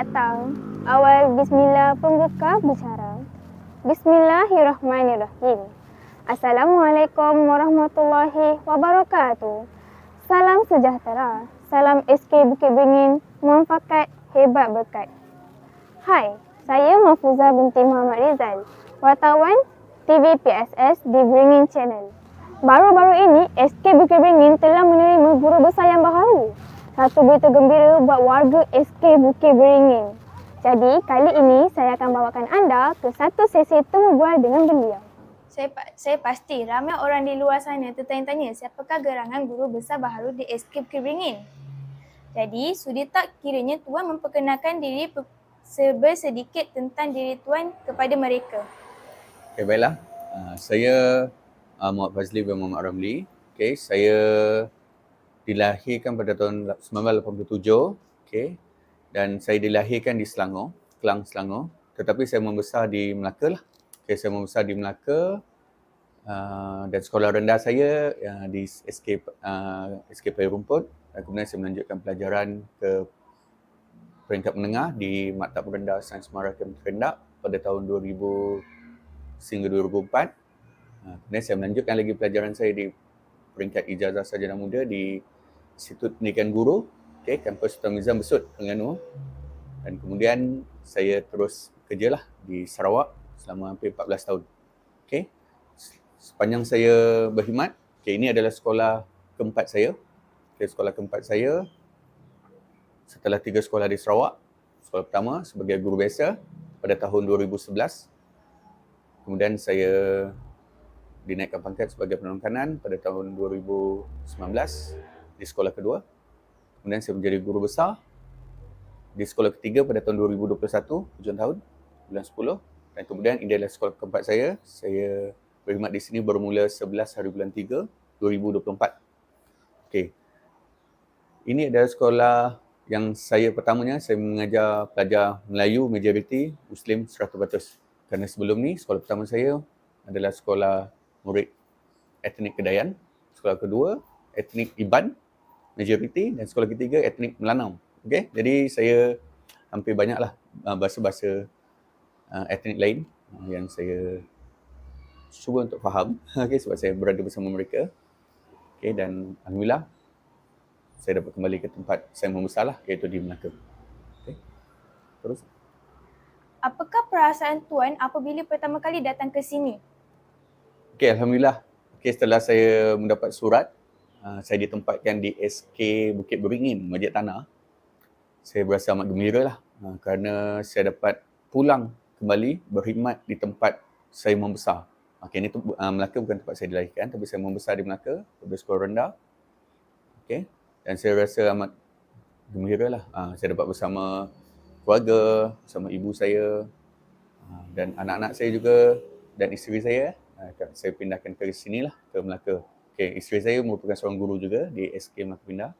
datang. Awal bismillah pembuka bicara. Bismillahirrahmanirrahim. Assalamualaikum warahmatullahi wabarakatuh. Salam sejahtera. Salam SK Bukit Beringin. Muafakat hebat berkat. Hai, saya Mahfuzah binti Muhammad Rizal, wartawan TV PSS di Beringin Channel. Baru-baru ini, SK Bukit Beringin telah menerima guru besar yang baharu. Satu berita gembira buat warga SK Bukit Beringin. Jadi, kali ini saya akan bawakan anda ke satu sesi temu bual dengan beliau. Saya pasti ramai orang di luar sana tertanya-tanya siapakah gerangan guru besar baharu di SK Bukit Beringin. Jadi, sudi tak kiranya Tuan memperkenalkan diri sedikit tentang diri Tuan kepada mereka? Okay, baiklah. Saya Muhammad Fazli bin Muhammad Ramli. Okay, saya dilahirkan pada tahun 1987. Okay, dan saya dilahirkan di Selangor, Kelang, Selangor. Tetapi saya membesar di Melaka lah. Okay, saya membesar di Melaka dan sekolah rendah saya di SK Paya Rumput. Dan kemudian saya melanjutkan pelajaran ke peringkat menengah di Maktab Rendah Sains Mara Kementerian Kerendak pada tahun 2000 sehingga 2004. Kemudian saya melanjutkan lagi pelajaran saya di peringkat ijazah sarjana muda di Institut Pendidikan Guru, kampus Sultan Nizam Besut, Terengganu. Dan kemudian saya terus kerjalah di Sarawak selama hampir 14 tahun. Sepanjang saya berkhidmat, ini adalah sekolah keempat saya. Sekolah keempat saya setelah 3 sekolah di Sarawak. Sekolah pertama sebagai guru biasa pada tahun 2011. Kemudian saya dinaikkan pangkat sebagai penolong kanan pada tahun 2019 di sekolah kedua. Kemudian saya menjadi guru besar di sekolah ketiga pada tahun 2021, hujung tahun, bulan 10. Dan kemudian ini adalah sekolah keempat saya. Saya berkhidmat di sini bermula 11 hari bulan 3, 2024. Okey. Ini adalah sekolah yang saya pertamanya, saya mengajar pelajar Melayu majoriti, Muslim 100%. Kerana sebelum ni, sekolah pertama saya adalah sekolah murid etnik Kedayan. Sekolah kedua, etnik Iban, majoriti. Dan sekolah ketiga, etnik Melanau. Okay? Jadi saya hampir banyaklah bahasa-bahasa etnik lain yang saya cuba untuk faham. Okay? Sebab saya berada bersama mereka. Okay? Dan Alhamdulillah, saya dapat kembali ke tempat saya membesarlah, iaitu di Melaka. Okay? Terus. Apakah perasaan Tuan apabila pertama kali datang ke sini? Okay, Alhamdulillah. Okay, setelah saya mendapat surat, saya ditempatkan di SK Bukit Beringin, Masjid Tanah. Saya berasa amat gembira lah kerana saya dapat pulang kembali berkhidmat di tempat saya membesar. Okay, ini Melaka bukan tempat saya dilahirkan, tapi saya membesar di Melaka, pada sekolah rendah. Okay, dan saya rasa amat gembira lah. Saya dapat bersama keluarga, bersama ibu saya dan anak-anak saya juga dan isteri saya. Saya pindahkan ke sini lah, ke Melaka. Okay, isteri saya merupakan seorang guru juga di SK Melaka Pindah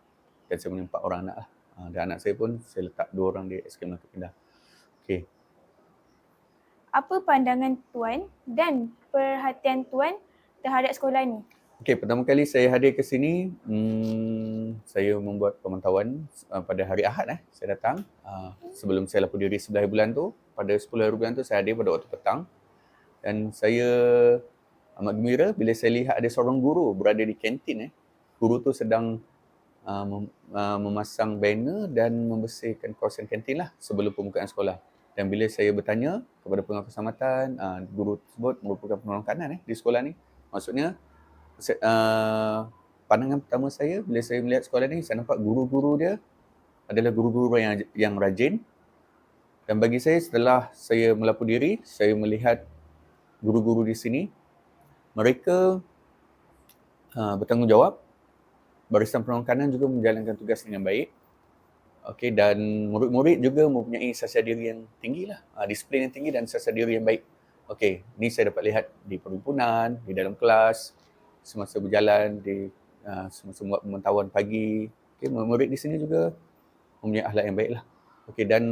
dan saya punya 4 orang anak lah. Dan anak saya pun saya letak 2 orang di SK Melaka Pindah. Okay. Apa pandangan Tuan dan perhatian Tuan terhadap sekolah ni? Okay, pertama kali saya hadir ke sini, saya membuat pemantauan pada hari Ahad. Saya datang. Sebelum saya lapor diri 11 bulan tu, pada 10 hari bulan tu saya hadir pada waktu petang. Dan saya amat gembira bila saya lihat ada seorang guru berada di kantin. Guru tu sedang memasang banner dan membersihkan kawasan kantin lah sebelum pembukaan sekolah. Dan bila saya bertanya kepada pengawas keselamatan, guru tersebut merupakan penolong kanan di sekolah ni. Maksudnya, pandangan pertama saya bila saya melihat sekolah ni, saya nampak guru-guru dia adalah guru-guru yang rajin. Dan bagi saya, setelah saya melapor diri, saya melihat guru-guru di sini, mereka bertanggungjawab. Barisan penolong kanan juga menjalankan tugas dengan baik. Okay, dan murid-murid juga mempunyai siasat diri yang tinggi lah. Disiplin yang tinggi dan siasat diri yang baik. Okay, ni saya dapat lihat di perhimpunan, di dalam kelas, semasa berjalan, semasa buat pemantauan pagi. Okay, murid di sini juga mempunyai akhlak yang baik lah. Okay, dan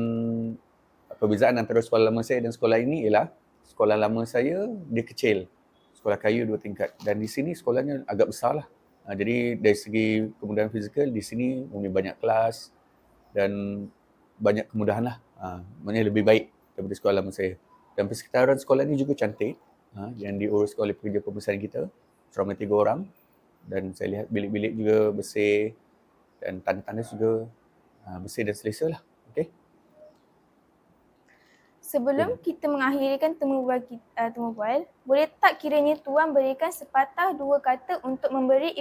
perbezaan antara sekolah lama saya dan sekolah ini ialah sekolah lama saya, dia kecil. Sekolah kayu 2 tingkat. Dan di sini sekolahnya agak besar lah. Jadi dari segi kemudahan fizikal, di sini mempunyai banyak kelas dan banyak kemudahan lah. Maknanya lebih baik daripada sekolah lama saya. Dan persekitaran sekolah ni juga cantik, yang diuruskan oleh pekerja pembersihan kita, selama 3 orang. Dan saya lihat bilik-bilik juga bersih dan tandas juga bersih dan selesa lah. Okay? Sebelum kita mengakhirikan temu bual, boleh tak kiranya Tuan berikan sepatah dua kata untuk memberi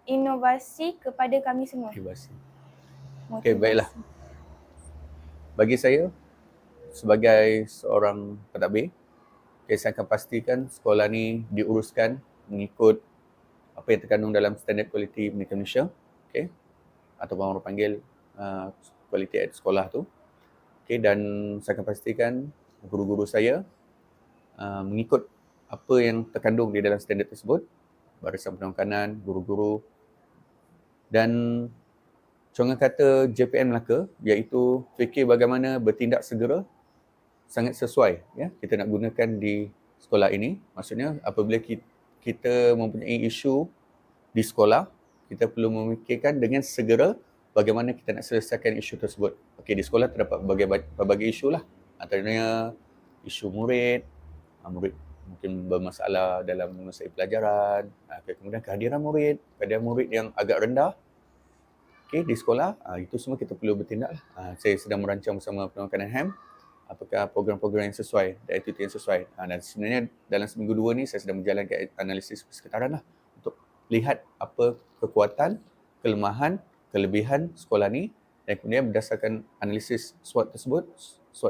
inovasi kepada kami semua? Motivasi. Okay, baiklah. Bagi saya, sebagai seorang pentadbir, saya akan pastikan sekolah ni diuruskan mengikut apa yang terkandung dalam standard kualiti pendidikan Malaysia, okay, ataupun orang panggil kualiti sekolah tu. Okay, dan saya akan pastikan guru-guru saya mengikut apa yang terkandung di dalam standard tersebut, barisan penekanan, guru-guru, dan contoh kata JPN Melaka, iaitu fikir bagaimana bertindak segera sangat sesuai ya kita nak gunakan di sekolah ini. Maksudnya apabila kita mempunyai isu di sekolah, kita perlu memikirkan dengan segera bagaimana kita nak selesaikan isu tersebut. Okey, di sekolah terdapat berbagai isu lah. Antaranya isu murid mungkin bermasalah dalam menguasai pelajaran, kemudian kehadiran murid yang agak rendah di sekolah, itu semua kita perlu bertindak lah. Saya sedang merancang bersama penekanan HAM apakah program-program yang sesuai dan aktiviti yang sesuai. Dan sebenarnya dalam seminggu 2 ni saya sedang menjalankan analisis persekitaran lah untuk lihat apa kekuatan, kelemahan, kelebihan sekolah ni, dan kemudian berdasarkan analisis SWOT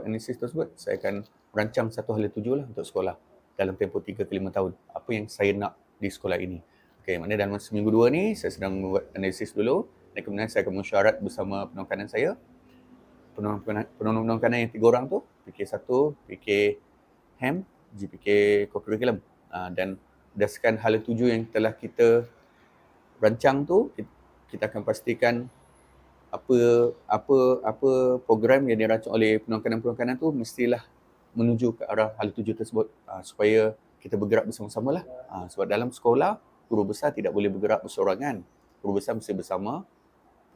analisis tersebut, saya akan merancang satu hala tuju lah untuk sekolah dalam tempoh 3 ke 5 tahun. Apa yang saya nak di sekolah ini. Okey, maknanya dalam seminggu 2 ni saya sedang membuat analisis dulu, dan kemudian saya akan mesyuarat bersama penekanan saya, penekanan yang 3 orang tu, PK1, PK HAM, GPK co-curriculum, dan berdasarkan hala tuju yang telah kita rancang tu, kita akan pastikan apa program yang dirancang oleh penekanan tu mestilah menuju ke arah hala tuju tersebut, supaya kita bergerak bersama-sama lah. Sebab dalam sekolah, guru besar tidak boleh bergerak bersorangan. Guru besar mesti bersama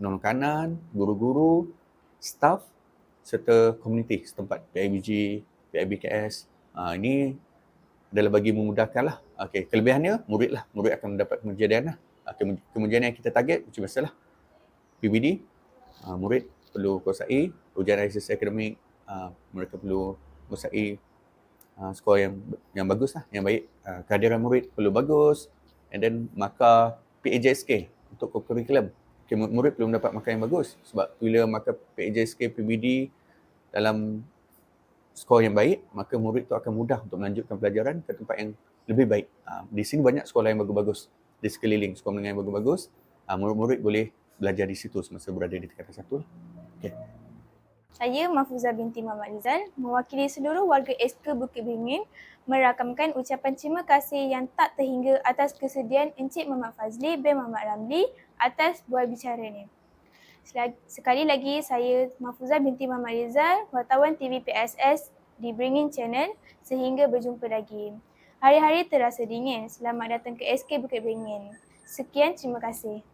penekanan, guru-guru, staf serta komuniti setempat, PIBG, PIBKS. Ini adalah bagi memudahkan lah. Okay, kelebihannya murid akan mendapat kemujadian lah. Kemujadian yang kita target macam biasalah PBD, murid perlu kuasai ujian realisasi akademik, mereka perlu kuasai skor yang bagus lah, yang baik. Kehadiran murid perlu bagus, and then markah PAJSK untuk co-curriculum. Okay, murid perlu mendapat markah yang bagus, sebab bila markah PAJSK, PBD dalam skor yang baik, maka murid tu akan mudah untuk melanjutkan pelajaran ke tempat yang lebih baik. Di sini banyak sekolah yang bagus-bagus di sekeliling, sekolah menengah yang bagus-bagus. Murid-murid boleh belajar di situ semasa berada di tingkatan 1 lah. Okay. Saya Mahfuzah binti Muhammad Rizal, mewakili seluruh warga SK Bukit Beringin, merakamkan ucapan terima kasih yang tak terhingga atas kesediaan Encik Muhammad Fazli bin Muhammad Ramli atas bual bicaranya. Sekali lagi, saya Mahfuzah binti Muhammad Rizal, wartawan TV PSS di Beringin Channel. Sehingga berjumpa lagi. Hari-hari terasa dingin. Selamat datang ke SK Bukit Beringin. Sekian, terima kasih.